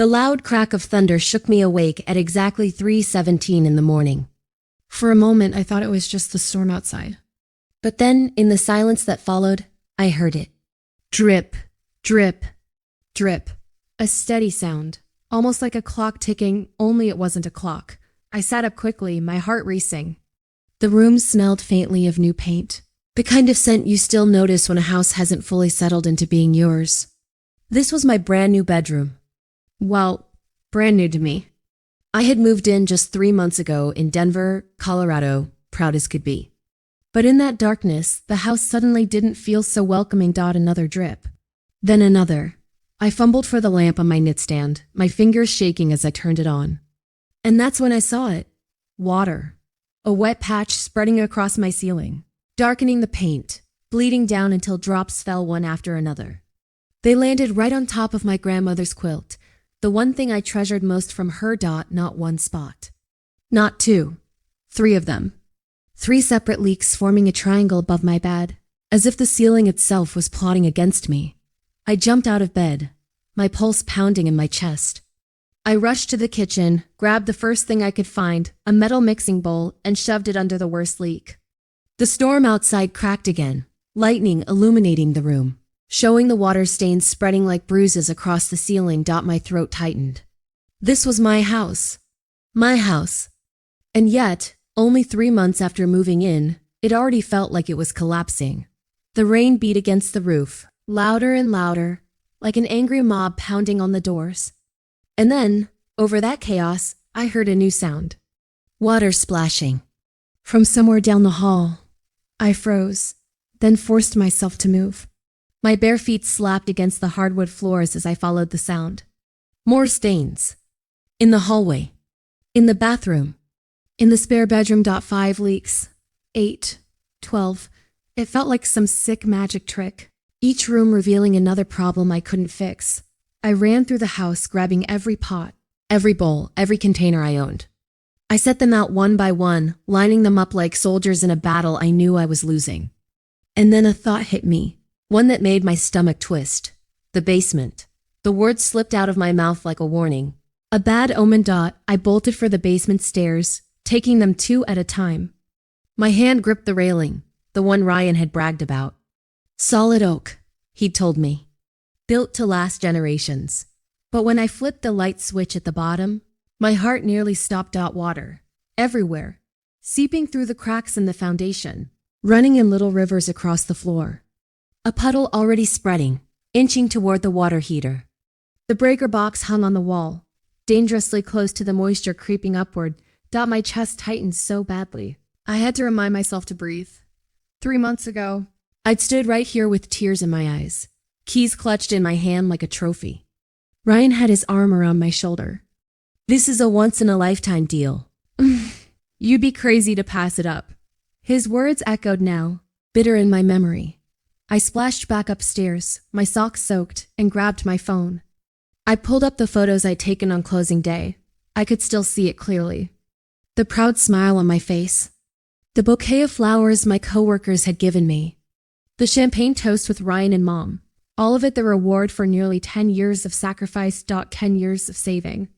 The loud crack of thunder shook me awake at exactly 3:17 in the morning. For a moment, I thought it was just the storm outside. But then, in the silence that followed, I heard it. Drip, drip, drip. A steady sound, almost like a clock ticking, only it wasn't a clock. I sat up quickly, my heart racing. The room smelled faintly of new paint, the kind of scent you still notice when a house hasn't fully settled into being yours. This was my brand new bedroom. Well, brand new to me. I had moved in just 3 months ago in Denver, Colorado, proud as could be. But in that darkness, the house suddenly didn't feel so welcoming. Another drip. Then another. I fumbled for the lamp on my nightstand, my fingers shaking as I turned it on. And that's when I saw it. Water. A wet patch spreading across my ceiling, darkening the paint, bleeding down until drops fell one after another. They landed right on top of my grandmother's quilt, the one thing I treasured most from her. Not one spot. Not two. 3 of them. 3 separate leaks forming a triangle above my bed, as if the ceiling itself was plotting against me. I jumped out of bed, my pulse pounding in my chest. I rushed to the kitchen, grabbed the first thing I could find, a metal mixing bowl, and shoved it under the worst leak. The storm outside cracked again, lightning illuminating the room, showing the water stains spreading like bruises across the ceiling. My throat tightened. This was my house. My house. And yet, only 3 months after moving in, it already felt like it was collapsing. The rain beat against the roof, louder and louder, like an angry mob pounding on the doors. And then, over that chaos, I heard a new sound. Water splashing. From somewhere down the hall. I froze, then forced myself to move. My bare feet slapped against the hardwood floors as I followed the sound. More stains. In the hallway. In the bathroom. In the spare bedroom. 5 leaks. 8. 12. It felt like some sick magic trick, each room revealing another problem I couldn't fix. I ran through the house, grabbing every pot, every bowl, every container I owned. I set them out one by one, lining them up like soldiers in a battle I knew I was losing. And then a thought hit me, one that made my stomach twist. The basement. The words slipped out of my mouth like a warning. A bad omen. I bolted for the basement stairs, taking them 2 at a time. My hand gripped the railing, the one Ryan had bragged about. Solid oak, he'd told me. Built to last generations. But when I flipped the light switch at the bottom, my heart nearly stopped. Water. Everywhere. Seeping through the cracks in the foundation, running in little rivers across the floor. A puddle already spreading, inching toward the water heater. The breaker box hung on the wall, dangerously close to the moisture creeping upward. My chest tightened so badly. I had to remind myself to breathe. 3 months ago, I'd stood right here with tears in my eyes, keys clutched in my hand like a trophy. Ryan had his arm around my shoulder. This is a once-in-a-lifetime deal. You'd be crazy to pass it up. His words echoed now, bitter in my memory. I splashed back upstairs, my socks soaked, and grabbed my phone. I pulled up the photos I'd taken on closing day. I could still see it clearly. The proud smile on my face. The bouquet of flowers my coworkers had given me. The champagne toast with Ryan and Mom. All of it the reward for nearly 10 years of sacrifice. 10 years of saving.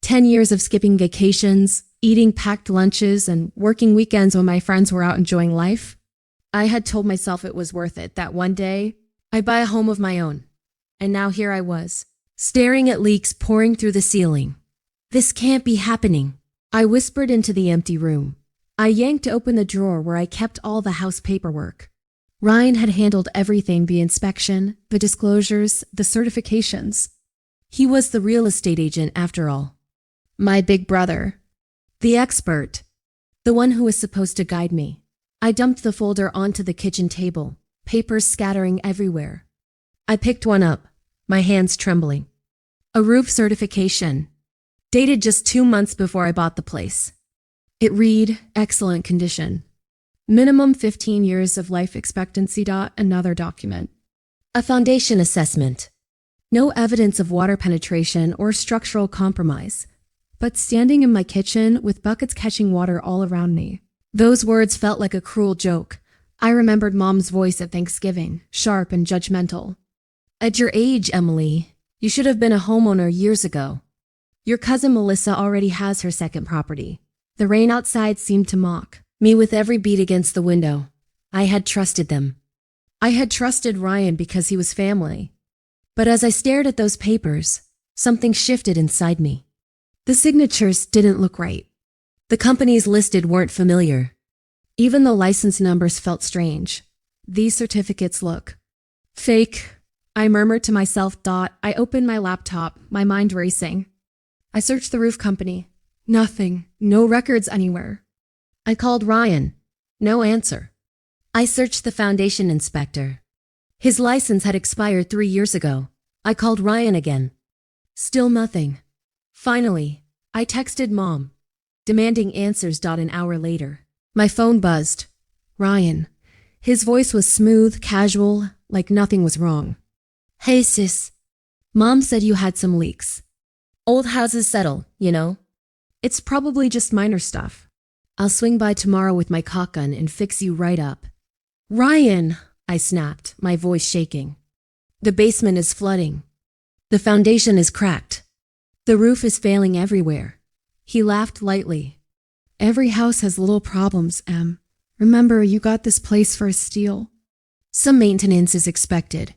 10 years of skipping vacations, eating packed lunches, and working weekends when my friends were out enjoying life. I had told myself it was worth it, that one day I'd buy a home of my own. And now here I was, staring at leaks pouring through the ceiling. This can't be happening. I whispered into the empty room. I yanked open the drawer where I kept all the house paperwork. Ryan had handled everything, the inspection, the disclosures, the certifications. He was the real estate agent after all. My big brother. The expert. The one who was supposed to guide me. I dumped the folder onto the kitchen table, papers scattering everywhere. I picked one up, my hands trembling. A roof certification. Dated just 2 months before I bought the place. It read, excellent condition. Minimum 15 years of life expectancy. Another document. A foundation assessment. No evidence of water penetration or structural compromise. But standing in my kitchen with buckets catching water all around me. Those words felt like a cruel joke. I remembered Mom's voice at Thanksgiving, sharp and judgmental. At your age, Emily, You should have been a homeowner years ago. Your cousin Melissa already has her second property. The rain outside seemed to mock me with every beat against the window. I had trusted them. I had trusted Ryan because he was family. But as I stared at those papers, something shifted inside me. The signatures didn't look right. The companies listed weren't familiar. Even the license numbers felt strange. These certificates look fake, I murmured to myself. I opened my laptop, my mind racing. I searched the roof company. Nothing, no records anywhere. I called Ryan. No answer. I searched the foundation inspector. His license had expired 3 years ago. I called Ryan again. Still nothing. Finally, I texted Mom, demanding answers. An hour later, my phone buzzed. Ryan. His voice was smooth, casual, like nothing was wrong. Hey sis. Mom said you had some leaks. Old houses settle, you know. It's probably just minor stuff. I'll swing by tomorrow with my caulk gun and fix you right up. Ryan, I snapped, my voice shaking. The basement is flooding. The foundation is cracked. The roof is failing everywhere. He laughed lightly. Every house has little problems, Em. Remember, you got this place for a steal. Some maintenance is expected.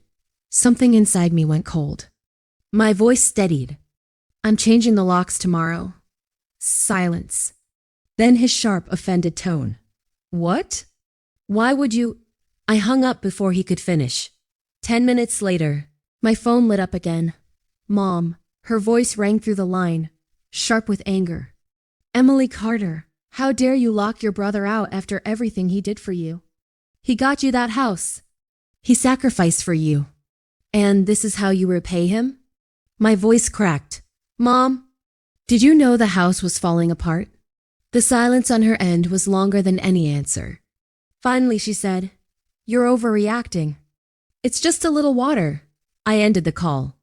Something inside me went cold. My voice steadied. I'm changing the locks tomorrow. Silence. Then his sharp, offended tone. What? Why would you? I hung up before he could finish. 10 minutes later, my phone lit up again. Mom. Her voice rang through the line, sharp with anger. Emily Carter, how dare you lock your brother out after everything he did for you? He got you that house. He sacrificed for you. And this is how you repay him? My voice cracked. Mom, did you know the house was falling apart? The silence on her end was longer than any answer. Finally, she said, you're overreacting. It's just a little water. I ended the call.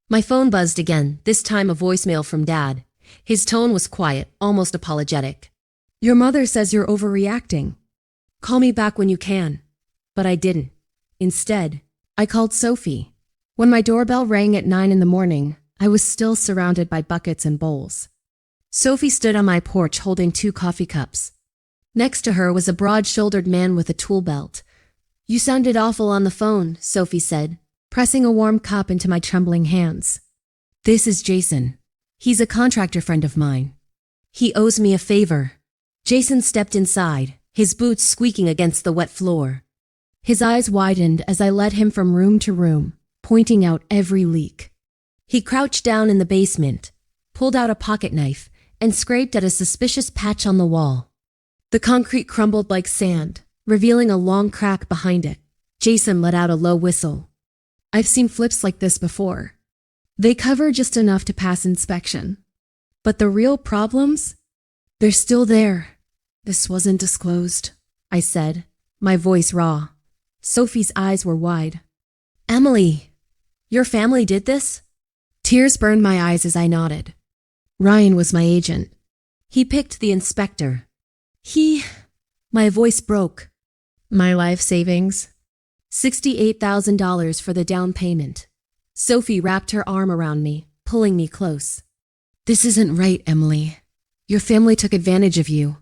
My phone buzzed again, this time a voicemail from Dad. His tone was quiet, almost apologetic. Your mother says you're overreacting. Call me back when you can. But I didn't. Instead, I called Sophie. When my doorbell rang at 9 in the morning, I was still surrounded by buckets and bowls. Sophie stood on my porch holding 2 coffee cups. Next to her was a broad-shouldered man with a tool belt. You sounded awful on the phone, Sophie said, pressing a warm cup into my trembling hands. This is Jason. He's a contractor friend of mine. He owes me a favor. Jason stepped inside, his boots squeaking against the wet floor. His eyes widened as I led him from room to room, pointing out every leak. He crouched down in the basement, pulled out a pocket knife, and scraped at a suspicious patch on the wall. The concrete crumbled like sand, revealing a long crack behind it. Jason let out a low whistle. I've seen flips like this before. They cover just enough to pass inspection. But the real problems? They're still there. This wasn't disclosed, I said, my voice raw. Sophie's eyes were wide. Emily, your family did this? Tears burned my eyes as I nodded. Ryan was my agent. He picked the inspector. My voice broke. My life savings? $68,000 for the down payment. Sophie wrapped her arm around me, pulling me close. This isn't right, Emily. Your family took advantage of you.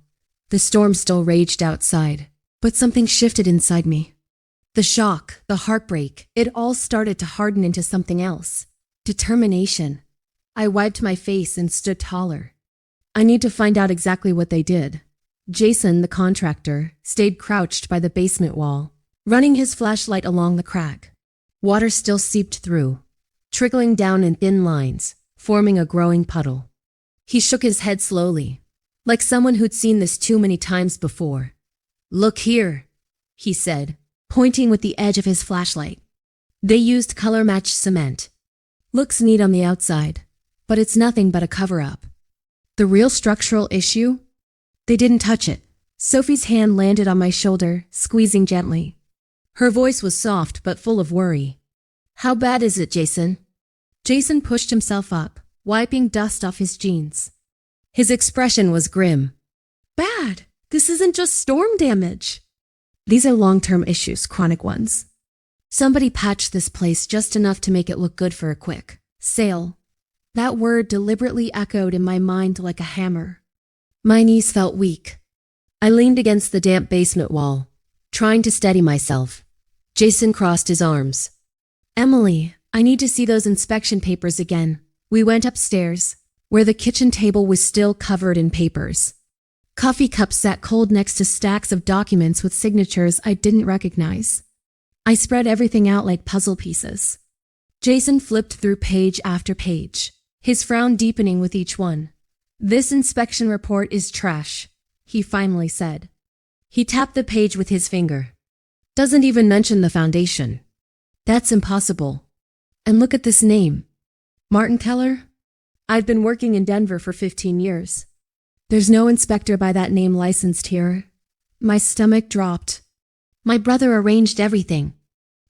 The storm still raged outside, but something shifted inside me. The shock, the heartbreak, it all started to harden into something else. Determination. I wiped my face and stood taller. I need to find out exactly what they did. Jason, the contractor, stayed crouched by the basement wall, running his flashlight along the crack. Water still seeped through, trickling down in thin lines, forming a growing puddle. He shook his head slowly, like someone who'd seen this too many times before. Look here, he said, pointing with the edge of his flashlight. They used color-matched cement. Looks neat on the outside, but it's nothing but a cover-up. The real structural issue? They didn't touch it. Sophie's hand landed on my shoulder, squeezing gently. Her voice was soft but full of worry. How bad is it, Jason? Jason pushed himself up, wiping dust off his jeans. His expression was grim. Bad. This isn't just storm damage. These are long-term issues, chronic ones. Somebody patched this place just enough to make it look good for a quick Sale. That word deliberately echoed in my mind like a hammer. My knees felt weak. I leaned against the damp basement wall, trying to steady myself. Jason crossed his arms. Emily, I need to see those inspection papers again. We went upstairs, where the kitchen table was still covered in papers. Coffee cups sat cold next to stacks of documents with signatures I didn't recognize. I spread everything out like puzzle pieces. Jason flipped through page after page, his frown deepening with each one. This inspection report is trash, he finally said. He tapped the page with his finger. Doesn't even mention the foundation. That's impossible. And look at this name. Martin Keller? I've been working in Denver for 15 years. There's no inspector by that name licensed here. My stomach dropped. My brother arranged everything.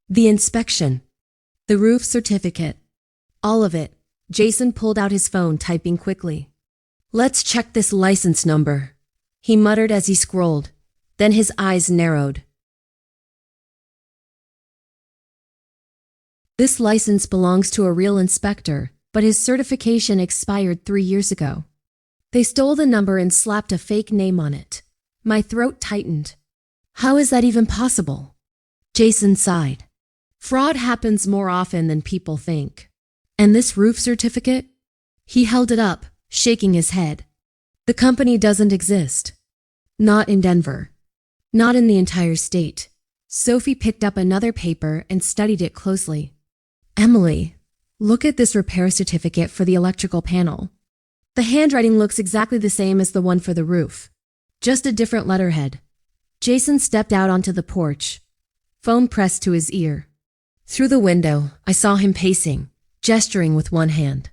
The inspection. The roof certificate. All of it. Jason pulled out his phone, typing quickly. Let's check this license number, he muttered as he scrolled. Then his eyes narrowed. This license belongs to a real inspector, but his certification expired 3 years ago. They stole the number and slapped a fake name on it. My throat tightened. How is that even possible? Jason sighed. Fraud happens more often than people think. And this roof certificate? He held it up, shaking his head. The company doesn't exist. Not in Denver. Not in the entire state. Sophie picked up another paper and studied it closely. Emily, look at this repair certificate for the electrical panel. The handwriting looks exactly the same as the one for the roof. Just a different letterhead. Jason stepped out onto the porch, phone pressed to his ear. Through the window, I saw him pacing, gesturing with one hand.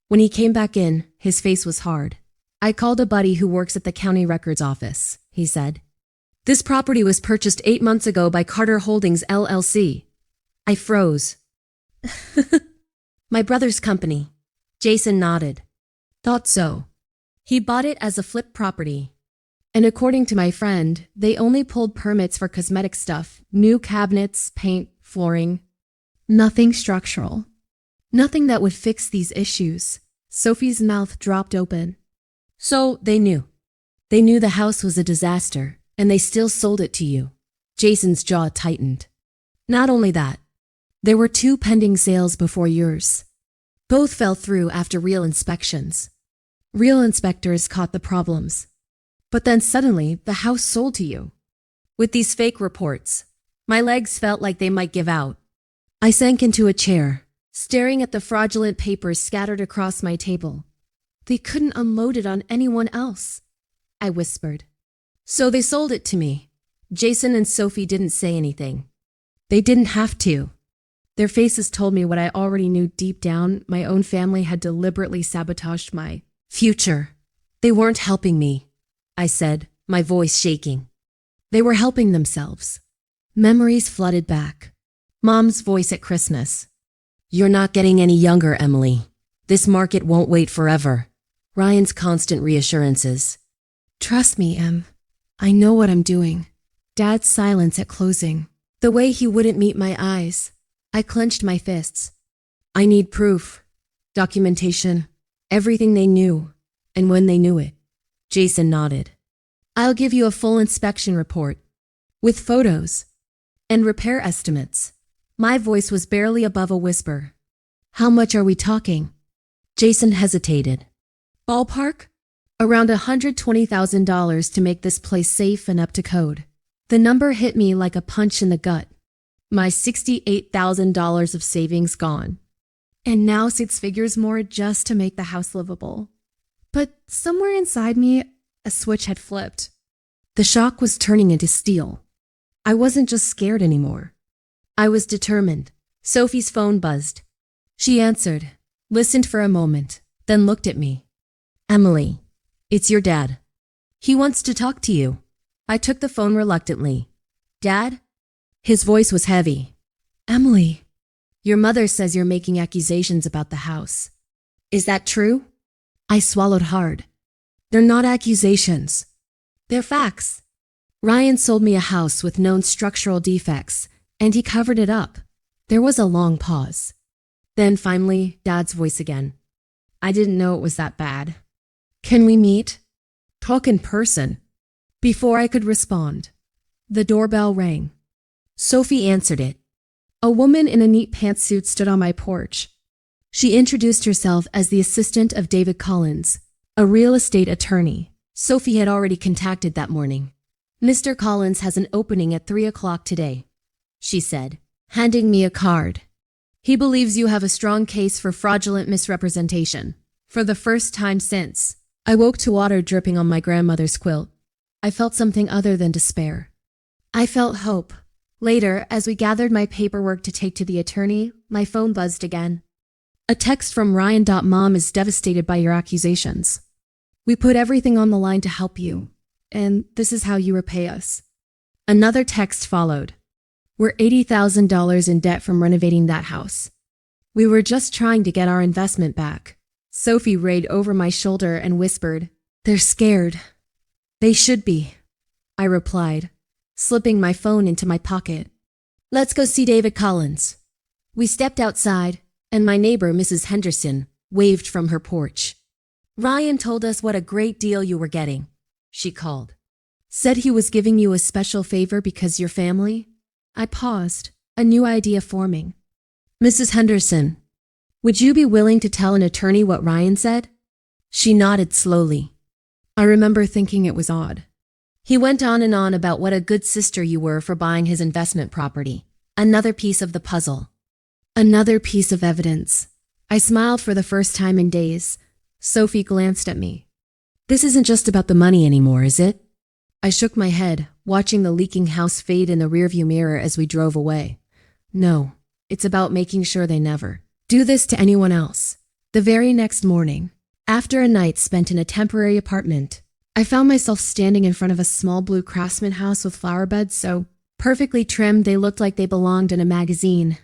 When he came back in, his face was hard. I called a buddy who works at the county records office, he said. This property was purchased 8 months ago by Carter Holdings, LLC. I froze. My brother's company. Jason nodded. Thought so. He bought it as a flip property. And according to my friend, they only pulled permits for cosmetic stuff, new cabinets, paint, flooring. Nothing structural. Nothing that would fix these issues. Sophie's mouth dropped open. So they knew. They knew the house was a disaster, and they still sold it to you. Jason's jaw tightened. Not only that, there were 2 pending sales before yours. Both fell through after real inspections. Real inspectors caught the problems. But then suddenly, the house sold to you. With these fake reports, my legs felt like they might give out. I sank into a chair, staring at the fraudulent papers scattered across my table. They couldn't unload it on anyone else, I whispered. So they sold it to me. Jason and Sophie didn't say anything. They didn't have to. Their faces told me what I already knew deep down. My own family had deliberately sabotaged my future. They weren't helping me, I said, my voice shaking. They were helping themselves. Memories flooded back. Mom's voice at Christmas. You're not getting any younger, Emily. This market won't wait forever. Ryan's constant reassurances. Trust me, Em. I know what I'm doing. Dad's silence at closing. The way he wouldn't meet my eyes. I clenched my fists. I need proof. Documentation. Everything they knew. And when they knew it. Jason nodded. I'll give you a full inspection report. With photos. And repair estimates. My voice was barely above a whisper. How much are we talking? Jason hesitated. Ballpark? Around $120,000 to make this place safe and up to code. The number hit me like a punch in the gut. My $68,000 of savings gone. And now 6 figures more just to make the house livable. But somewhere inside me, a switch had flipped. The shock was turning into steel. I wasn't just scared anymore. I was determined. Sophie's phone buzzed. She answered, listened for a moment, then looked at me. Emily, it's your dad. He wants to talk to you. I took the phone reluctantly. Dad? His voice was heavy. Emily, your mother says you're making accusations about the house. Is that true? I swallowed hard. They're not accusations. They're facts. Ryan sold me a house with known structural defects, and he covered it up. There was a long pause. Then finally, Dad's voice again. I didn't know it was that bad. Can we meet? Talk in person. Before I could respond, the doorbell rang. Sophie answered it. A woman in a neat pantsuit stood on my porch. She introduced herself as the assistant of David Collins, a real estate attorney. Sophie had already contacted that morning. Mr. Collins has an opening at 3 o'clock today, she said, handing me a card. He believes you have a strong case for fraudulent misrepresentation. For the first time since, I woke to water dripping on my grandmother's quilt. I felt something other than despair. I felt hope. Later, as we gathered my paperwork to take to the attorney, my phone buzzed again. A text from Ryan. Mom is devastated by your accusations. We put everything on the line to help you, and this is how you repay us. Another text followed. We're $80,000 in debt from renovating that house. We were just trying to get our investment back. Sophie rayed over my shoulder and whispered, They're scared. They should be, I replied, slipping my phone into my pocket. Let's go see David Collins. We stepped outside, and my neighbor, Mrs. Henderson, waved from her porch. Ryan told us what a great deal you were getting, she called. Said he was giving you a special favor because your family? I paused, a new idea forming. Mrs. Henderson, would you be willing to tell an attorney what Ryan said? She nodded slowly. I remember thinking it was odd. He went on and on about what a good sister you were for buying his investment property. Another piece of the puzzle. Another piece of evidence. I smiled for the first time in days. Sophie glanced at me. This isn't just about the money anymore, is it? I shook my head, watching the leaking house fade in the rearview mirror as we drove away. No, it's about making sure they never do this to anyone else. The very next morning, after a night spent in a temporary apartment, I found myself standing in front of a small blue craftsman house with flower beds so perfectly trimmed they looked like they belonged in a magazine.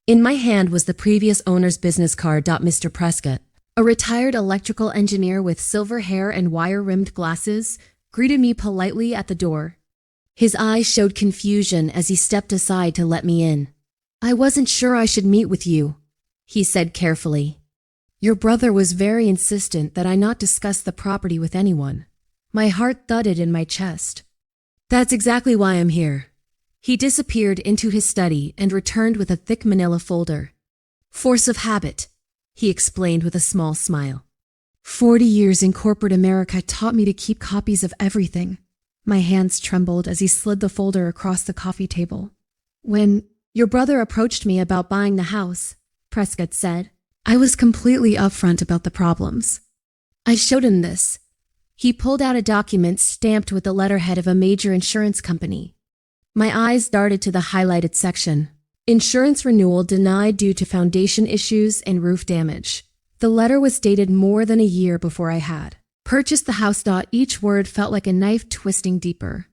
In my hand was the previous owner's business card. Mr. Prescott, a retired electrical engineer with silver hair and wire-rimmed glasses, greeted me politely at the door. His eyes showed confusion as he stepped aside to let me in. I wasn't sure I should meet with you, he said carefully. Your brother was very insistent that I not discuss the property with anyone. My heart thudded in my chest. That's exactly why I'm here. He disappeared into his study and returned with a thick manila folder. Force of habit, he explained with a small smile. 40 years in corporate America taught me to keep copies of everything. My hands trembled as he slid the folder across the coffee table. When your brother approached me about buying the house, Prescott said, I was completely upfront about the problems. I showed him this. He pulled out a document stamped with the letterhead of a major insurance company. My eyes darted to the highlighted section. Insurance renewal denied due to foundation issues and roof damage. The letter was dated more than a year before I had purchased the house. Each word felt like a knife twisting deeper.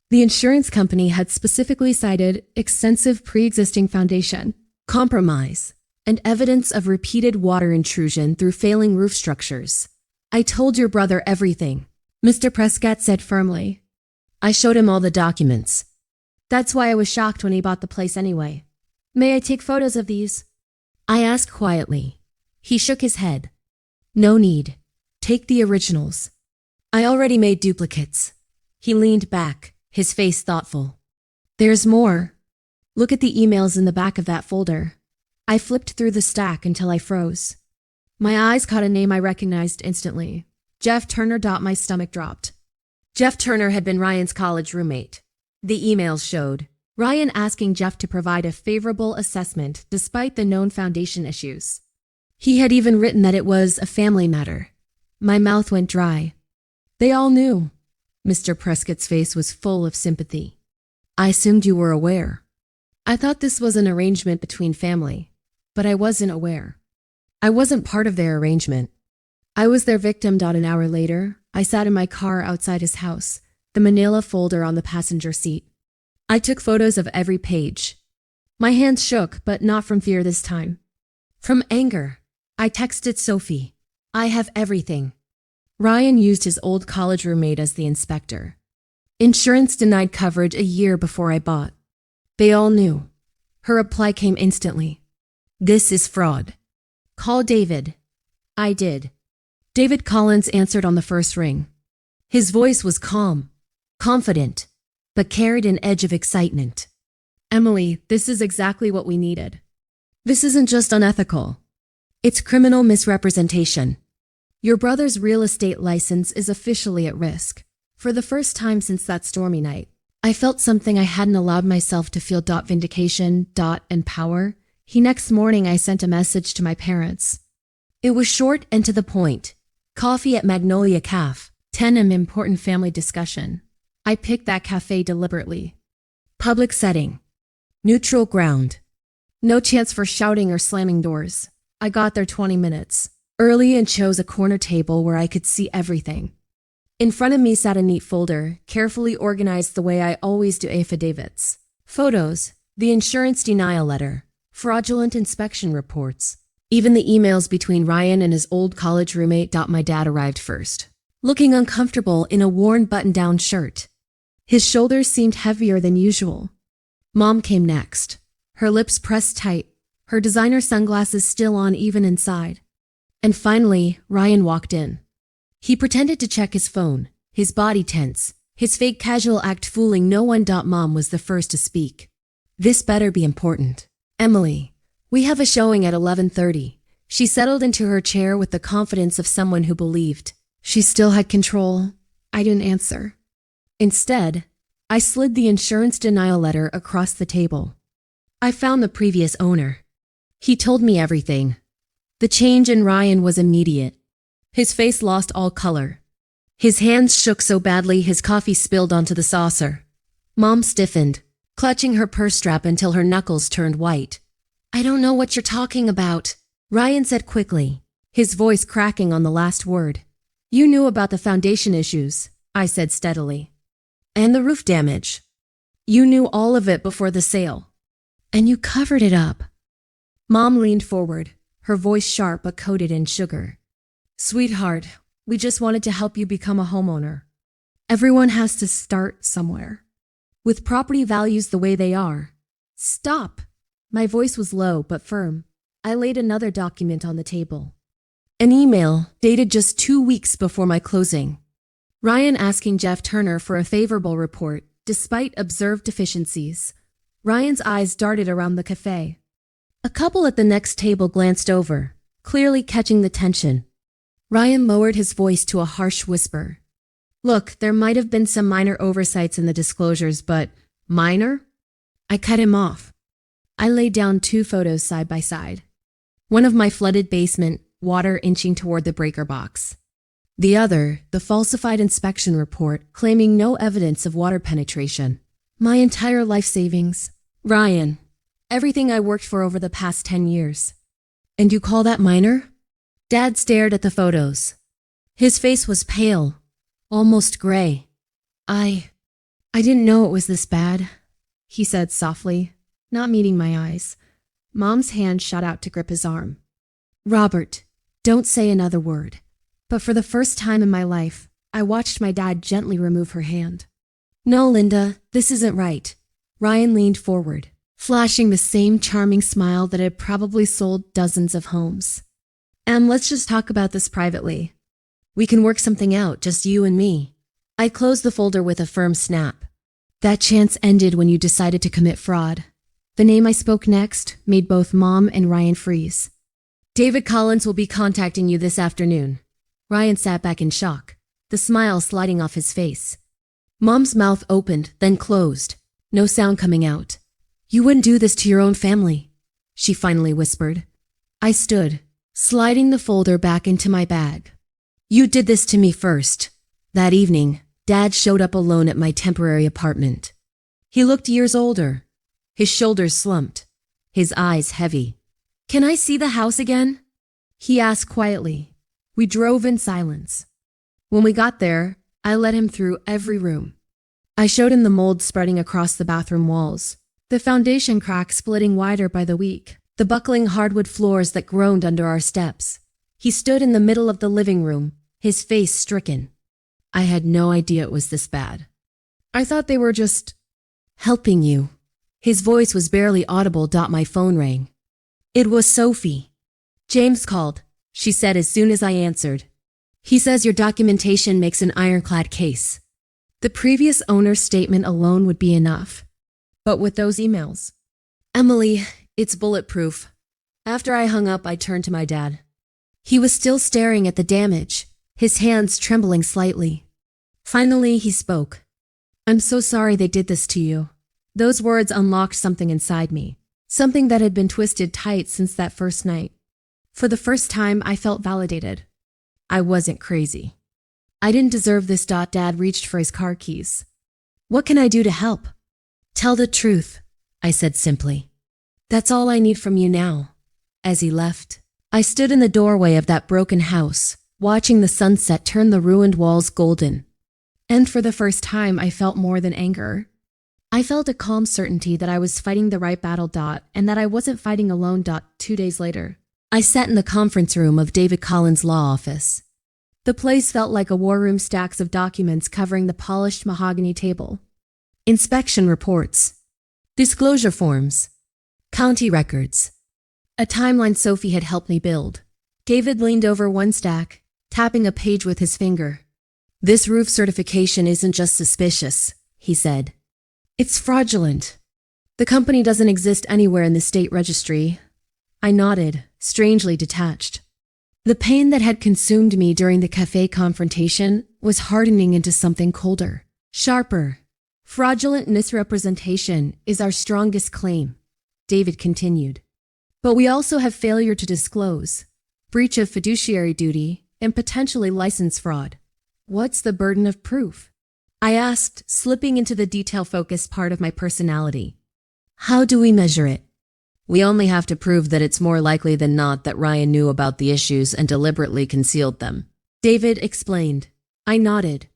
The insurance company had specifically cited extensive pre-existing foundation, compromise, and evidence of repeated water intrusion through failing roof structures. I told your brother everything, Mr. Prescott said firmly. I showed him all the documents. That's why I was shocked when he bought the place anyway. May I take photos of these? I asked quietly. He shook his head. No need. Take the originals. I already made duplicates. He leaned back, his face thoughtful. There's more. Look at the emails in the back of that folder. I flipped through the stack until I froze. My eyes caught a name I recognized instantly. Jeff Turner. My stomach dropped. Jeff Turner had been Ryan's college roommate. The emails showed Ryan asking Jeff to provide a favorable assessment despite the known foundation issues. He had even written that it was a family matter. My mouth went dry. They all knew. Mr. Prescott's face was full of sympathy. I assumed you were aware. I thought this was an arrangement between family, but I wasn't aware. I wasn't part of their arrangement. I was their victim. An hour later, I sat in my car outside his house, the manila folder on the passenger seat. I took photos of every page. My hands shook, but not from fear this time. From anger. I texted Sophie. I have everything. Ryan used his old college roommate as the inspector. Insurance denied coverage a year before I bought. They all knew. Her reply came instantly. This is fraud. Call David. I did. David Collins answered on the first ring. His voice was calm, confident, but carried an edge of excitement. Emily, this is exactly what we needed. This isn't just unethical. It's criminal misrepresentation. Your brother's real estate license is officially at risk. For the first time since that stormy night, I felt something I hadn't allowed myself to feel. Vindication, and power. Next morning I sent a message to my parents. It was short and to the point. Coffee at Magnolia Cafe. 10 am important family discussion. I picked that cafe deliberately. Public setting. Neutral ground. No chance for shouting or slamming doors. I got there 20 minutes early and chose a corner table where I could see everything. In front of me sat a neat folder, carefully organized the way I always do affidavits. Photos, the insurance denial letter, fraudulent inspection reports, even the emails between Ryan and his old college roommate. My dad arrived first, looking uncomfortable in a worn button-down shirt. His shoulders seemed heavier than usual. Mom came next, her lips pressed tight, her designer sunglasses still on even inside. And finally, Ryan walked in. He pretended to check his phone, his body tense, his fake casual act fooling no one. Mom was the first to speak. This better be important. Emily, we have a showing at 11:30. She settled into her chair with the confidence of someone who believed she still had control. I didn't answer. Instead, I slid the insurance denial letter across the table. I found the previous owner. He told me everything. The change in Ryan was immediate. His face lost all color. His hands shook so badly his coffee spilled onto the saucer. Mom stiffened, clutching her purse strap until her knuckles turned white. I don't know what you're talking about, Ryan said quickly, his voice cracking on the last word. You knew about the foundation issues, I said steadily. And the roof damage. You knew all of it before the sale. And you covered it up. Mom leaned forward, her voice sharp but coated in sugar. Sweetheart, we just wanted to help you become a homeowner. Everyone has to start somewhere. With property values the way they are. Stop! My voice was low but firm. I laid another document on the table. An email dated just 2 weeks before my closing. Ryan asking Jeff Turner for a favorable report, despite observed deficiencies. Ryan's eyes darted around the cafe. A couple at the next table glanced over, clearly catching the tension. Ryan lowered his voice to a harsh whisper. Look, there might have been some minor oversights in the disclosures, but minor? I cut him off. I laid down 2 photos side by side. One of my flooded basement, water inching toward the breaker box. The other, the falsified inspection report claiming no evidence of water penetration. My entire life savings. Ryan, everything I worked for over the past 10 years. And you call that minor? Dad stared at the photos. His face was pale, almost gray. I didn't know it was this bad, he said softly, not meeting my eyes. Mom's hand shot out to grip his arm. Robert, don't say another word. But for the first time in my life, I watched my dad gently remove her hand. No, Linda, this isn't right. Ryan leaned forward, flashing the same charming smile that had probably sold dozens of homes. Let's just talk about this privately. We can work something out, just you and me. I closed the folder with a firm snap. That chance ended when you decided to commit fraud. The name I spoke next made both Mom and Ryan freeze. David Collins will be contacting you this afternoon. Ryan sat back in shock, the smile sliding off his face. Mom's mouth opened, then closed, no sound coming out. You wouldn't do this to your own family, she finally whispered. I stood, sliding the folder back into my bag. You did this to me first. That evening, Dad showed up alone at my temporary apartment. He looked years older, his shoulders slumped, his eyes heavy. Can I see the house again? He asked quietly. We drove in silence. When we got there, I led him through every room. I showed him the mold spreading across the bathroom walls, the foundation cracks splitting wider by the week, the buckling hardwood floors that groaned under our steps. He stood in the middle of the living room, his face stricken. I had no idea it was this bad. I thought they were just helping you. His voice was barely audible. My phone rang. It was Sophie. James called, she said as soon as I answered. He says your documentation makes an ironclad case. The previous owner's statement alone would be enough. But with those emails, Emily, it's bulletproof. After I hung up, I turned to my dad. He was still staring at the damage, his hands trembling slightly. Finally, he spoke. I'm so sorry they did this to you. Those words unlocked something inside me, something that had been twisted tight since that first night. For the first time, I felt validated. I wasn't crazy. I didn't deserve this. Dad reached for his car keys. What can I do to help? Tell the truth, I said simply. That's all I need from you now. As he left, I stood in the doorway of that broken house, watching the sunset turn the ruined walls golden. And for the first time, I felt more than anger. I felt a calm certainty that I was fighting the right battle. And that I wasn't fighting alone. 2 days later, I sat in the conference room of David Collins' law office. The place felt like a war room, stacks of documents covering the polished mahogany table. Inspection reports, disclosure forms, county records. A timeline Sophie had helped me build. David leaned over one stack, tapping a page with his finger. This roof certification isn't just suspicious, he said. It's fraudulent. The company doesn't exist anywhere in the state registry. I nodded, strangely detached. The pain that had consumed me during the cafe confrontation was hardening into something colder, sharper. Fraudulent misrepresentation is our strongest claim, David continued. But we also have failure to disclose, breach of fiduciary duty, and potentially license fraud. What's the burden of proof? I asked, slipping into the detail-focused part of my personality. How do we measure it? We only have to prove that it's more likely than not that Ryan knew about the issues and deliberately concealed them. David explained. I nodded.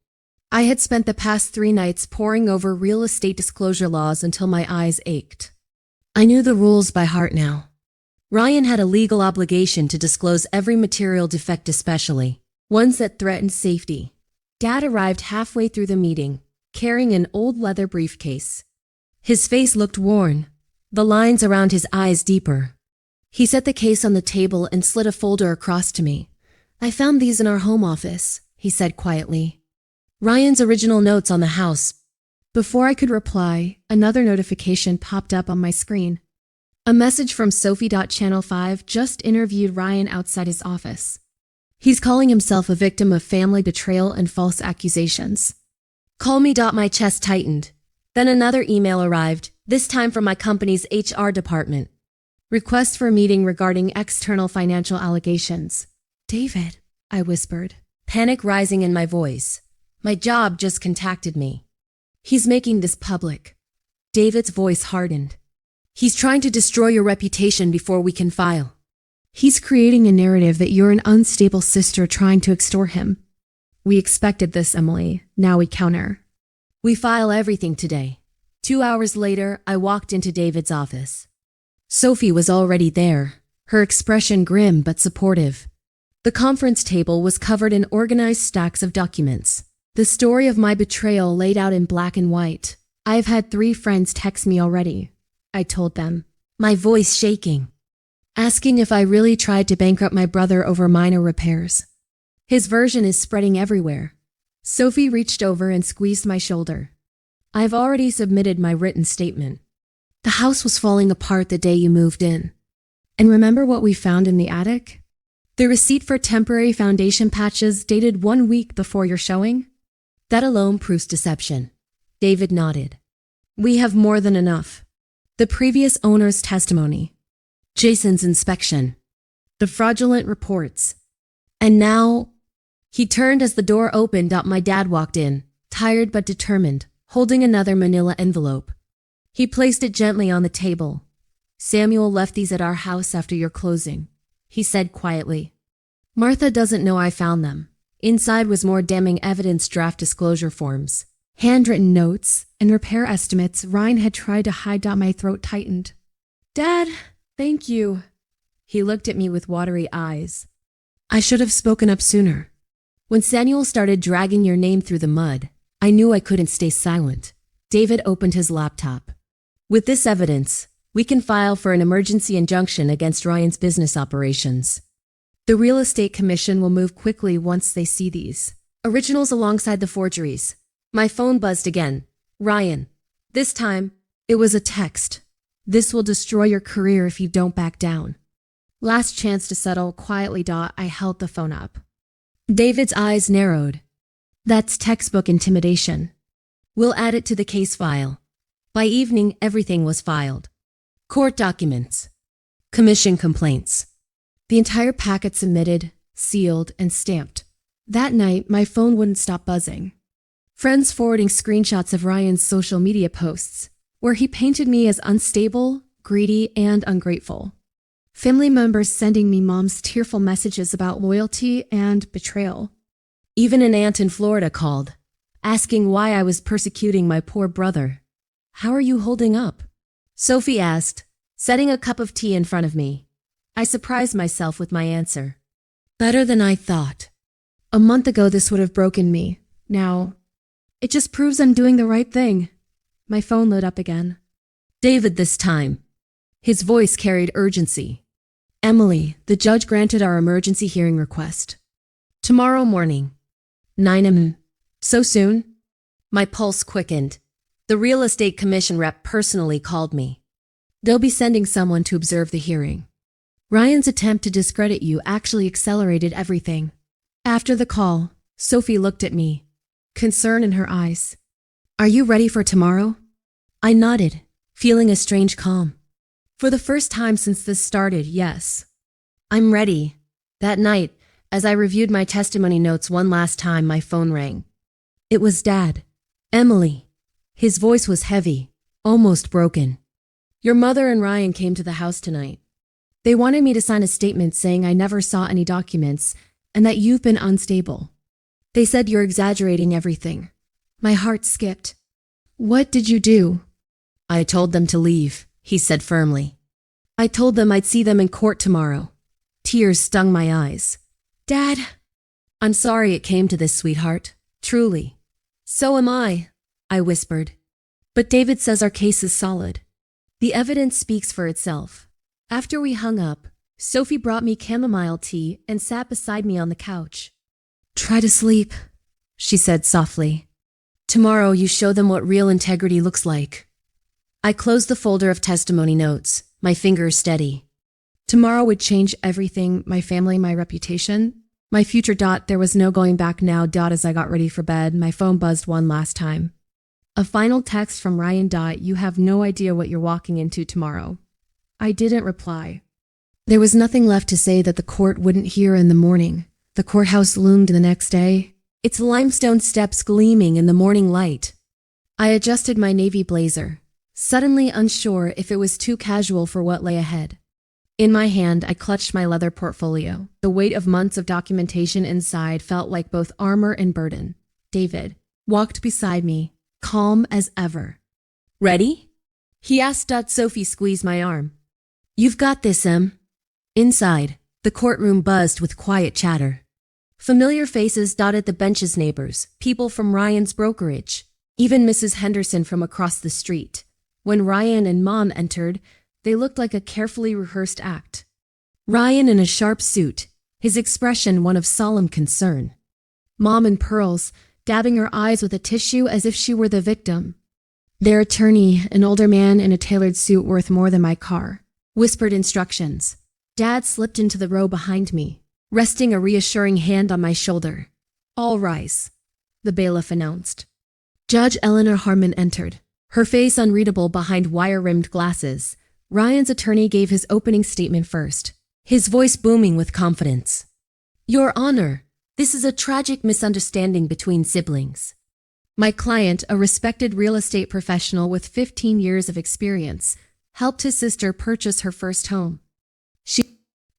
I had spent the past 3 nights poring over real estate disclosure laws until my eyes ached. I knew the rules by heart now. Ryan had a legal obligation to disclose every material defect, especially ones that threatened safety. Dad arrived halfway through the meeting, carrying an old leather briefcase. His face looked worn, the lines around his eyes deeper. He set the case on the table and slid a folder across to me. I found these in our home office, he said quietly. Ryan's original notes on the house. Before I could reply, another notification popped up on my screen. A message from Sophie. Channel 5 just interviewed Ryan outside his office. He's calling himself a victim of family betrayal and false accusations. Call me. My chest tightened. Then another email arrived, this time from my company's HR department. Request for meeting regarding external financial allegations. David, I whispered, panic rising in my voice. My job just contacted me. He's making this public. David's voice hardened. He's trying to destroy your reputation before we can file. He's creating a narrative that you're an unstable sister trying to extort him. We expected this, Emily. Now we counter. We file everything today. 2 hours later, I walked into David's office. Sophie was already there, her expression grim but supportive. The conference table was covered in organized stacks of documents. The story of my betrayal laid out in black and white. I've had 3 friends text me already, I told them, my voice shaking, asking if I really tried to bankrupt my brother over minor repairs. His version is spreading everywhere. Sophie reached over and squeezed my shoulder. I've already submitted my written statement. The house was falling apart the day you moved in. And remember what we found in the attic? The receipt for temporary foundation patches dated 1 week before your showing? That alone proves deception. David nodded. We have more than enough. The previous owner's testimony. Jason's inspection. The fraudulent reports. And now, he turned as the door opened. My dad walked in, tired but determined, holding another manila envelope. He placed it gently on the table. Samuel left these at our house after your closing, he said quietly. Martha doesn't know I found them. Inside was more damning evidence, draft disclosure forms, handwritten notes, and repair estimates Ryan had tried to hide. My throat tightened. Dad, thank you. He looked at me with watery eyes. I should have spoken up sooner. When Samuel started dragging your name through the mud, I knew I couldn't stay silent. David opened his laptop. With this evidence, We can file for an emergency injunction against Ryan's business operations. The real estate commission will move quickly once they see these originals alongside the forgeries. My phone buzzed again. Ryan. This time, it was a text. This will destroy your career if you don't back down. Last chance to settle, quietly. I held the phone up. David's eyes narrowed. That's textbook intimidation. We'll add it to the case file. By evening, everything was filed. Court documents. Commission complaints. The entire packet submitted, sealed, and stamped. That night, my phone wouldn't stop buzzing. Friends forwarding screenshots of Ryan's social media posts, where he painted me as unstable, greedy, and ungrateful. Family members sending me mom's tearful messages about loyalty and betrayal. Even an aunt in Florida called, asking why I was persecuting my poor brother. How are you holding up? Sophie asked, setting a cup of tea in front of me. I surprised myself with my answer. Better than I thought. A month ago this would have broken me. Now, it just proves I'm doing the right thing. My phone lit up again. David this time. His voice carried urgency. Emily, the judge granted our emergency hearing request. Tomorrow morning. 9 a.m. So soon? My pulse quickened. The real estate commission rep personally called me. They'll be sending someone to observe the hearing. Ryan's attempt to discredit you actually accelerated everything. After the call, Sophie looked at me, concern in her eyes. Are you ready for tomorrow? I nodded, feeling a strange calm. For the first time since this started, yes. I'm ready. That night, as I reviewed my testimony notes one last time, my phone rang. It was Dad. Emily. His voice was heavy, almost broken. Your mother and Ryan came to the house tonight. They wanted me to sign a statement saying I never saw any documents and that you've been unstable. They said you're exaggerating everything. My heart skipped. What did you do? I told them to leave, he said firmly. I told them I'd see them in court tomorrow. Tears stung my eyes. Dad! I'm sorry it came to this, sweetheart. Truly. So am I whispered. But David says our case is solid. The evidence speaks for itself. After we hung up, Sophie brought me chamomile tea and sat beside me on the couch. Try to sleep, she said softly. Tomorrow you show them what real integrity looks like. I closed the folder of testimony notes, my fingers steady. Tomorrow would change everything, my family, my reputation, my future. There was no going back now. As I got ready for bed, my phone buzzed one last time. A final text from Ryan. You have no idea what you're walking into tomorrow. I didn't reply. There was nothing left to say that the court wouldn't hear in the morning. The courthouse loomed the next day, its limestone steps gleaming in the morning light. I adjusted my navy blazer, suddenly unsure if it was too casual for what lay ahead. In my hand, I clutched my leather portfolio. The weight of months of documentation inside felt like both armor and burden. David walked beside me, calm as ever. Ready? He asked. Sophie squeezed my arm. You've got this, Em. Inside, the courtroom buzzed with quiet chatter. Familiar faces dotted the benches, neighbors, people from Ryan's brokerage, even Mrs. Henderson from across the street. When Ryan and Mom entered, they looked like a carefully rehearsed act. Ryan in a sharp suit, his expression one of solemn concern. Mom in pearls, dabbing her eyes with a tissue as if she were the victim. Their attorney, an older man in a tailored suit worth more than my car, whispered instructions. Dad slipped into the row behind me, resting a reassuring hand on my shoulder. All rise, the bailiff announced. Judge Eleanor Harmon entered, her face unreadable behind wire-rimmed glasses. Ryan's attorney gave his opening statement first, his voice booming with confidence. Your Honor, this is a tragic misunderstanding between siblings. My client, a respected real estate professional with 15 years of experience, helped his sister purchase her first home.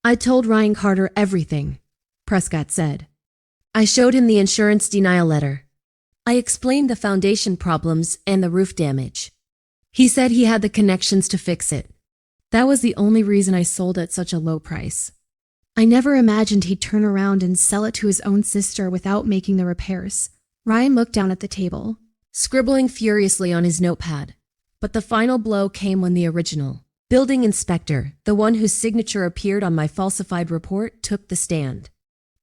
I told Ryan Carter everything, Prescott said. I showed him the insurance denial letter. I explained the foundation problems and the roof damage. He said he had the connections to fix it. That was the only reason I sold at such a low price. I never imagined he'd turn around and sell it to his own sister without making the repairs. Ryan looked down at the table, scribbling furiously on his notepad. But the final blow came when the original, Building inspector, the one whose signature appeared on my falsified report, took the stand.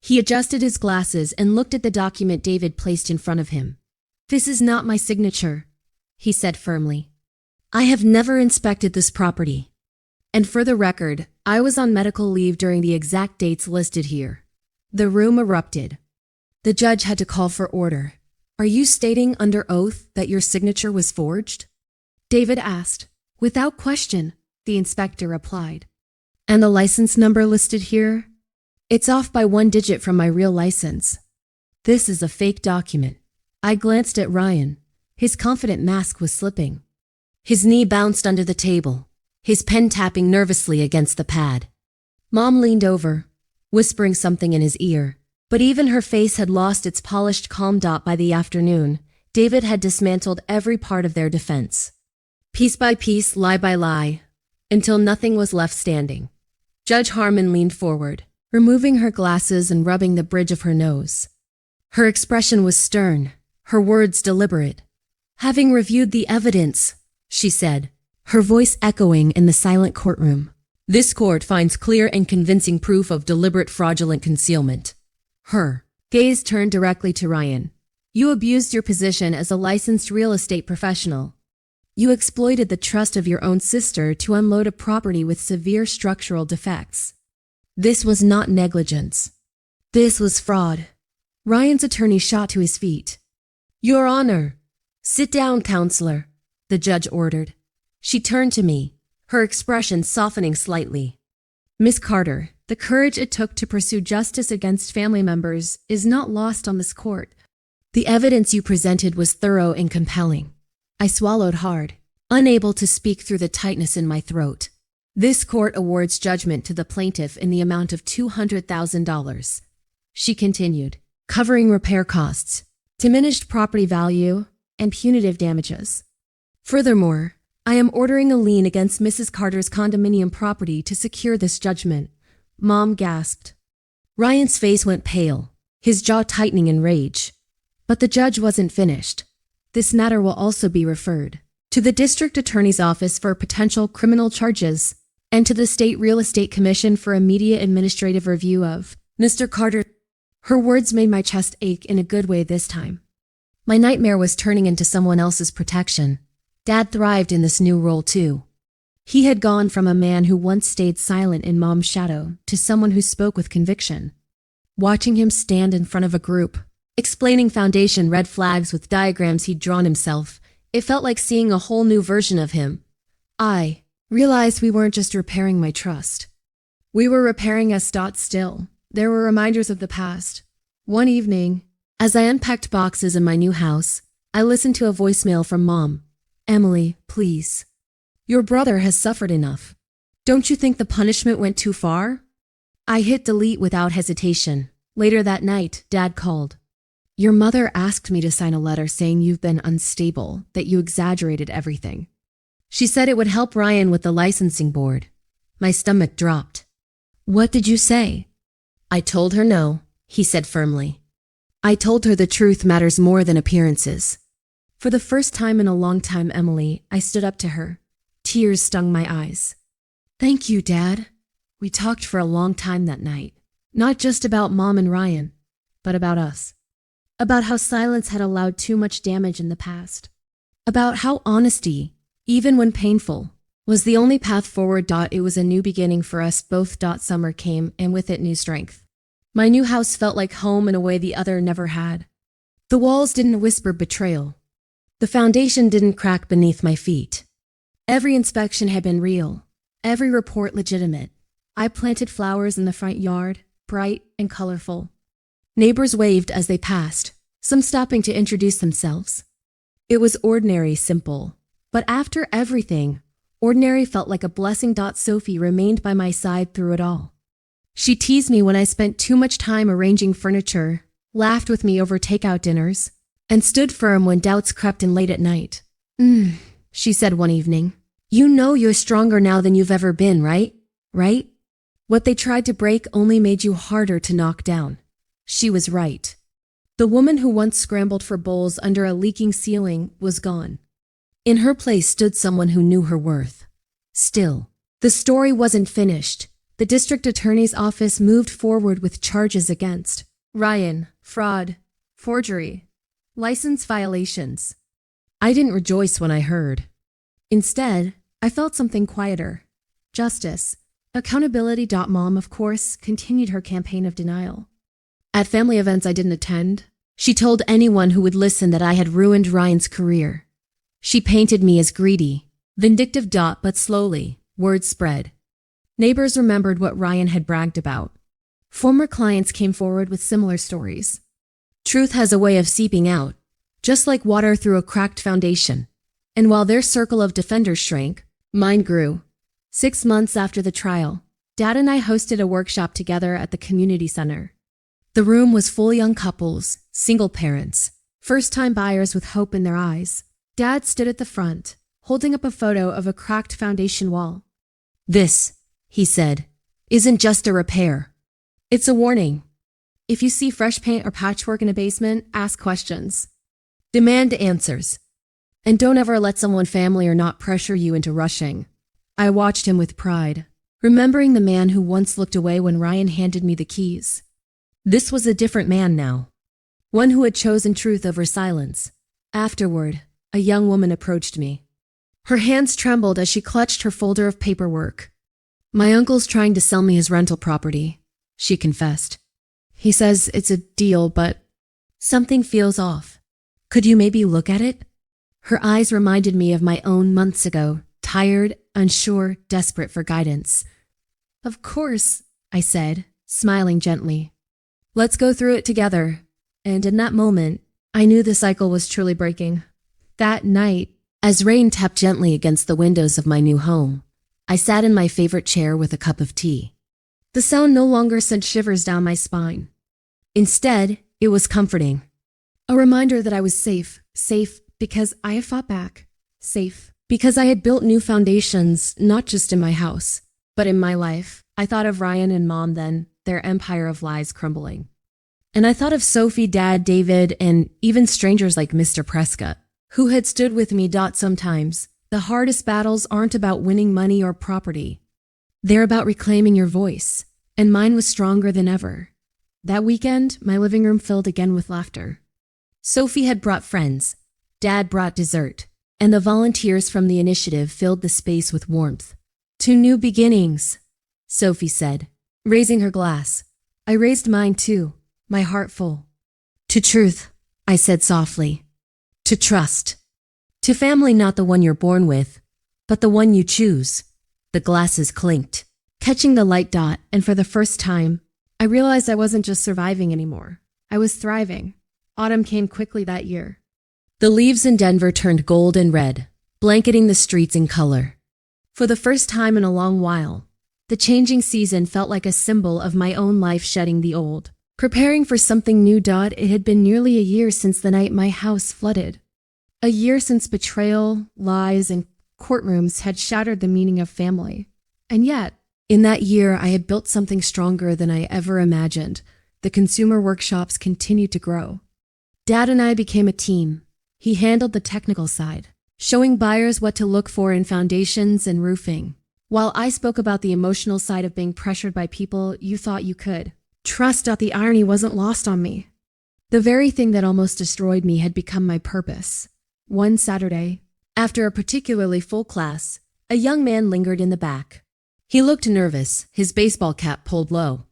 He adjusted his glasses and looked at the document David placed in front of him. "This is not my signature," he said firmly. "I have never inspected this property. And for the record, I was on medical leave during the exact dates listed here." The room erupted. The judge had to call for order. "Are you stating under oath that your signature was forged?" David asked. "Without question," the inspector replied. "And the license number listed here? It's off by 1 digit from my real license. This is a fake document." I glanced at Ryan. His confident mask was slipping. His knee bounced under the table, his pen tapping nervously against the pad. Mom leaned over, whispering something in his ear, but even her face had lost its polished calm. By the afternoon, David had dismantled every part of their defense. Piece by piece, lie by lie, until nothing was left standing. Judge Harmon leaned forward, removing her glasses and rubbing the bridge of her nose. Her expression was stern, her words deliberate. "Having reviewed the evidence," she said, her voice echoing in the silent courtroom, "this court finds clear and convincing proof of deliberate fraudulent concealment." Her gaze turned directly to Ryan. "You abused your position as a licensed real estate professional. You exploited the trust of your own sister to unload a property with severe structural defects. This was not negligence. This was fraud." Ryan's attorney shot to his feet. "Your Honor." "Sit down, counselor," the judge ordered. She turned to me, her expression softening slightly. "Miss Carter, the courage it took to pursue justice against family members is not lost on this court. The evidence you presented was thorough and compelling." I swallowed hard, unable to speak through the tightness in my throat. "This court awards judgment to the plaintiff in the amount of $200,000, she continued, covering repair costs, diminished property value, and punitive damages. Furthermore, I am ordering a lien against Mrs. Carter's condominium property to secure this judgment." Mom gasped. Ryan's face went pale, his jaw tightening in rage. But the judge wasn't finished. "This matter will also be referred to the district attorney's office for potential criminal charges and to the state real estate commission for immediate administrative review of Mr. Carter." Her words made my chest ache in a good way this time. My nightmare was turning into someone else's protection. Dad thrived in this new role too. He had gone from a man who once stayed silent in Mom's shadow to someone who spoke with conviction. Watching him stand in front of a group, explaining foundation red flags with diagrams he'd drawn himself, it felt like seeing a whole new version of him. I realized we weren't just repairing my trust. We were repairing us. Still, there were reminders of the past. One evening, as I unpacked boxes in my new house, I listened to a voicemail from Mom. "Emily, please. Your brother has suffered enough. Don't you think the punishment went too far?" I hit delete without hesitation. Later that night, Dad called. "Your mother asked me to sign a letter saying you've been unstable, that you exaggerated everything. She said it would help Ryan with the licensing board." My stomach dropped. "What did you say?" "I told her no," he said firmly. "I told her the truth matters more than appearances." For the first time in a long time, Emily, I stood up to her. Tears stung my eyes. "Thank you, Dad." We talked for a long time that night. Not just about Mom and Ryan, but about us. About how silence had allowed too much damage in the past. About how honesty, even when painful, was the only path forward. It was a new beginning for us both. Summer came, and with it new strength. My new house felt like home in a way the other never had. The walls didn't whisper betrayal. The foundation didn't crack beneath my feet. Every inspection had been real, every report legitimate. I planted flowers in the front yard, bright and colorful. Neighbors waved as they passed, some stopping to introduce themselves. It was ordinary, simple. But after everything, ordinary felt like a blessing. Sophie remained by my side through it all. She teased me when I spent too much time arranging furniture, laughed with me over takeout dinners, and stood firm when doubts crept in late at night. She said one evening. "You know you're stronger now than you've ever been, right? Right? What they tried to break only made you harder to knock down." She was right. The woman who once scrambled for bowls under a leaking ceiling was gone. In her place stood someone who knew her worth. Still, The story wasn't finished. The district attorney's office moved forward with charges against Ryan, fraud, forgery, license violations. I didn't rejoice when I heard. Instead, I felt something quieter. Justice. Accountability. Mom, of course, continued her campaign of denial. At family events I didn't attend, she told anyone who would listen that I had ruined Ryan's career. She painted me as greedy, vindictive. But slowly, word spread. Neighbors remembered what Ryan had bragged about. Former clients came forward with similar stories. Truth has a way of seeping out, just like water through a cracked foundation. And while their circle of defenders shrank, mine grew. 6 months after the trial, Dad and I hosted a workshop together at the community center. The room was full of young couples, single parents, first-time buyers with hope in their eyes. Dad stood at the front, holding up a photo of a cracked foundation wall. "This," he said, "isn't just a repair. It's a warning. If you see fresh paint or patchwork in a basement, ask questions. Demand answers. And don't ever let someone, family or not, pressure you into rushing." I watched him with pride, remembering the man who once looked away when Ryan handed me the keys. This was a different man now, one who had chosen truth over silence. Afterward, a young woman approached me. Her hands trembled as she clutched her folder of paperwork. "My uncle's trying to sell me his rental property," she confessed. "He says it's a deal, but something feels off. Could you maybe look at it?" Her eyes reminded me of my own months ago, tired, unsure, desperate for guidance. "Of course," I said, smiling gently. "Let's go through it together." And in that moment, I knew the cycle was truly breaking. That night, as rain tapped gently against the windows of my new home, I sat in my favorite chair with a cup of tea. The sound no longer sent shivers down my spine. Instead, it was comforting. A reminder that I was safe because I had fought back. Safe because I had built new foundations, not just in my house, but in my life. I thought of Ryan and Mom then, their empire of lies crumbling. And I thought of Sophie, Dad, David, and even strangers like Mr. Prescott, who had stood with me. Sometimes, the hardest battles aren't about winning money or property. They're about reclaiming your voice, and mine was stronger than ever. That weekend, my living room filled again with laughter. Sophie had brought friends, Dad brought dessert, and the volunteers from the initiative filled the space with warmth. "To new beginnings," Sophie said, raising her glass. I raised mine too, my heart full. "To truth," I said softly. "To trust. To family, not the one you're born with, but the one you choose." The glasses clinked, catching the light. And for the first time, I realized I wasn't just surviving anymore. I was thriving. Autumn came quickly that year. The leaves in Denver turned gold and red, blanketing the streets in color. For the first time in a long while, the changing season felt like a symbol of my own life shedding the old, preparing for something new. It had been nearly a year since the night my house flooded. A year since betrayal, lies, and courtrooms had shattered the meaning of family. And yet, in that year, I had built something stronger than I ever imagined. The consumer workshops continued to grow. Dad and I became a team. He handled the technical side, showing buyers what to look for in foundations and roofing, while I spoke about the emotional side of being pressured by people you thought you could trust. The irony wasn't lost on me. The very thing that almost destroyed me had become my purpose. One Saturday, after a particularly full class, a young man lingered in the back. He looked nervous, his baseball cap pulled low.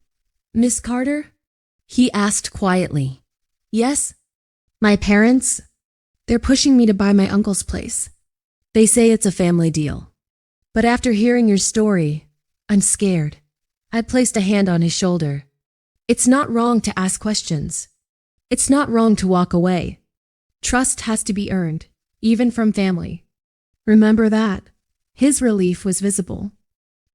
"Miss Carter?" he asked quietly. "Yes?" "My parents? They're pushing me to buy my uncle's place. They say it's a family deal. But after hearing your story, I'm scared." I placed a hand on his shoulder. "It's not wrong to ask questions. It's not wrong to walk away. Trust has to be earned, even from family. Remember that." His relief was visible.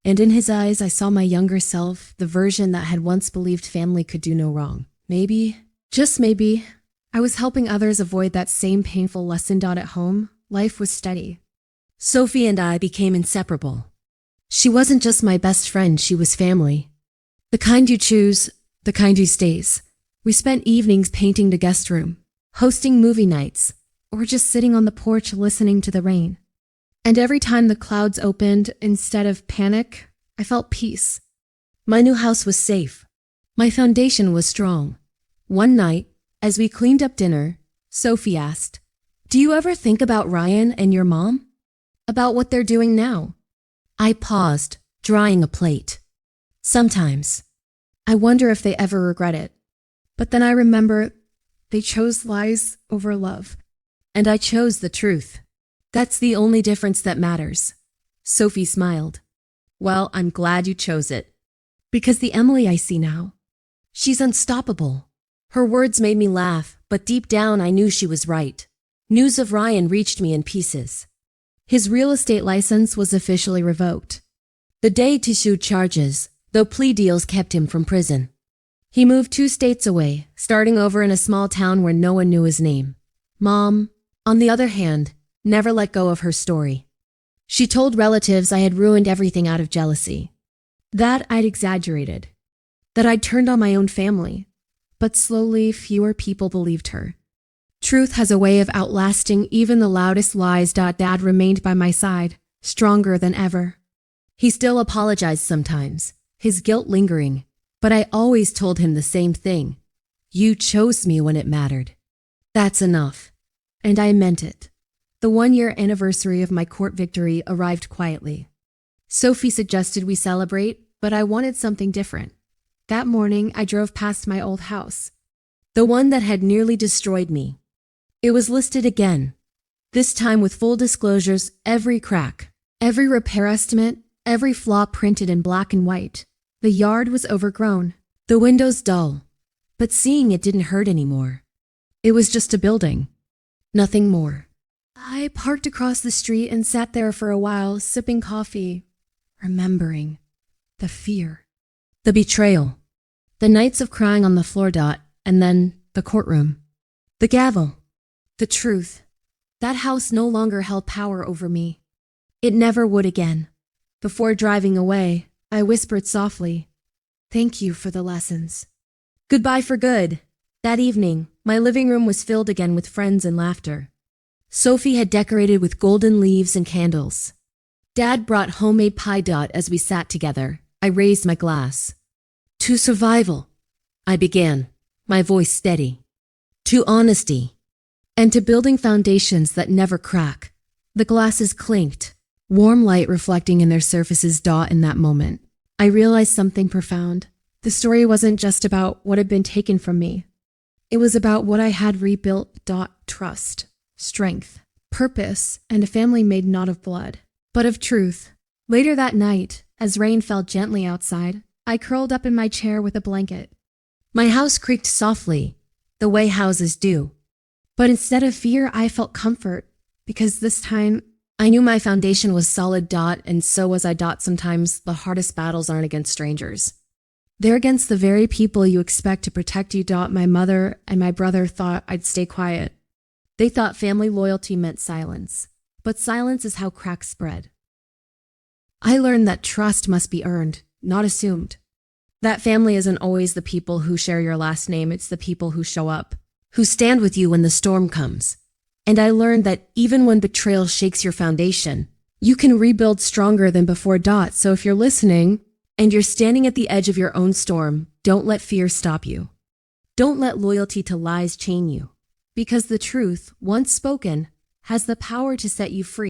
And in his eyes, I saw my younger self, the version that had once believed family could do no wrong. Maybe, just maybe, I was helping others avoid that same painful lesson. At home, life was steady. Sophie and I became inseparable. She wasn't just my best friend, she was family. The kind you choose, the kind who stays. We spent evenings painting the guest room, hosting movie nights, or just sitting on the porch listening to the rain. And every time the clouds opened, instead of panic, I felt peace. My new house was safe. My foundation was strong. One night, as we cleaned up dinner, Sophie asked, "Do you ever think about Ryan and your mom? About what they're doing now?" I paused, drying a plate. Sometimes. I wonder if they ever regret it. But then I remember they chose lies over love. And I chose the truth. That's the only difference that matters. Sophie smiled. Well, I'm glad you chose it. Because the Emily I see now, she's unstoppable. Her words made me laugh, but deep down I knew she was right. News of Ryan reached me in pieces. His real estate license was officially revoked. The day to shoot charges, though plea deals kept him from prison. He moved 2 states away, starting over in a small town where no one knew his name. Mom, on the other hand, never let go of her story. She told relatives I had ruined everything out of jealousy. That I'd exaggerated. That I'd turned on my own family. But slowly, fewer people believed her. Truth has a way of outlasting even the loudest lies. Dad remained by my side, stronger than ever. He still apologized sometimes, his guilt lingering, but I always told him the same thing. You chose me when it mattered. That's enough. And I meant it. The 1-year anniversary of my court victory arrived quietly. Sophie suggested we celebrate, but I wanted something different. That morning, I drove past my old house. The one that had nearly destroyed me. It was listed again. This time with full disclosures, every crack. Every repair estimate, every flaw printed in black and white. The yard was overgrown. The windows dull. But seeing it didn't hurt anymore. It was just a building. Nothing more. I parked across the street and sat there for a while, sipping coffee, remembering the fear. The betrayal. The nights of crying on the floor. And then the courtroom. The gavel. The truth. That house no longer held power over me. It never would again. Before driving away, I whispered softly, "Thank you for the lessons." Goodbye for good. That evening, my living room was filled again with friends and laughter. Sophie had decorated with golden leaves and candles. Dad brought homemade pie. As we sat together, I raised my glass. To survival, I began, my voice steady. To honesty. And to building foundations that never crack. The glasses clinked, warm light reflecting in their surfaces. In that moment, I realized something profound. The story wasn't just about what had been taken from me. It was about what I had rebuilt. Trust, strength, purpose, and a family made not of blood, but of truth. Later that night, as rain fell gently outside, I curled up in my chair with a blanket. My house creaked softly, the way houses do. But instead of fear, I felt comfort, because this time I knew my foundation was solid. And so was I. Sometimes the hardest battles aren't against strangers. They're against the very people you expect to protect you. My mother and my brother thought I'd stay quiet. They thought family loyalty meant silence, but silence is how cracks spread. I learned that trust must be earned, not assumed. That family isn't always the people who share your last name, it's the people who show up, who stand with you when the storm comes. And I learned that even when betrayal shakes your foundation, you can rebuild stronger than before. So if you're listening, and you're standing at the edge of your own storm, don't let fear stop you. Don't let loyalty to lies chain you. Because the truth, once spoken, has the power to set you free.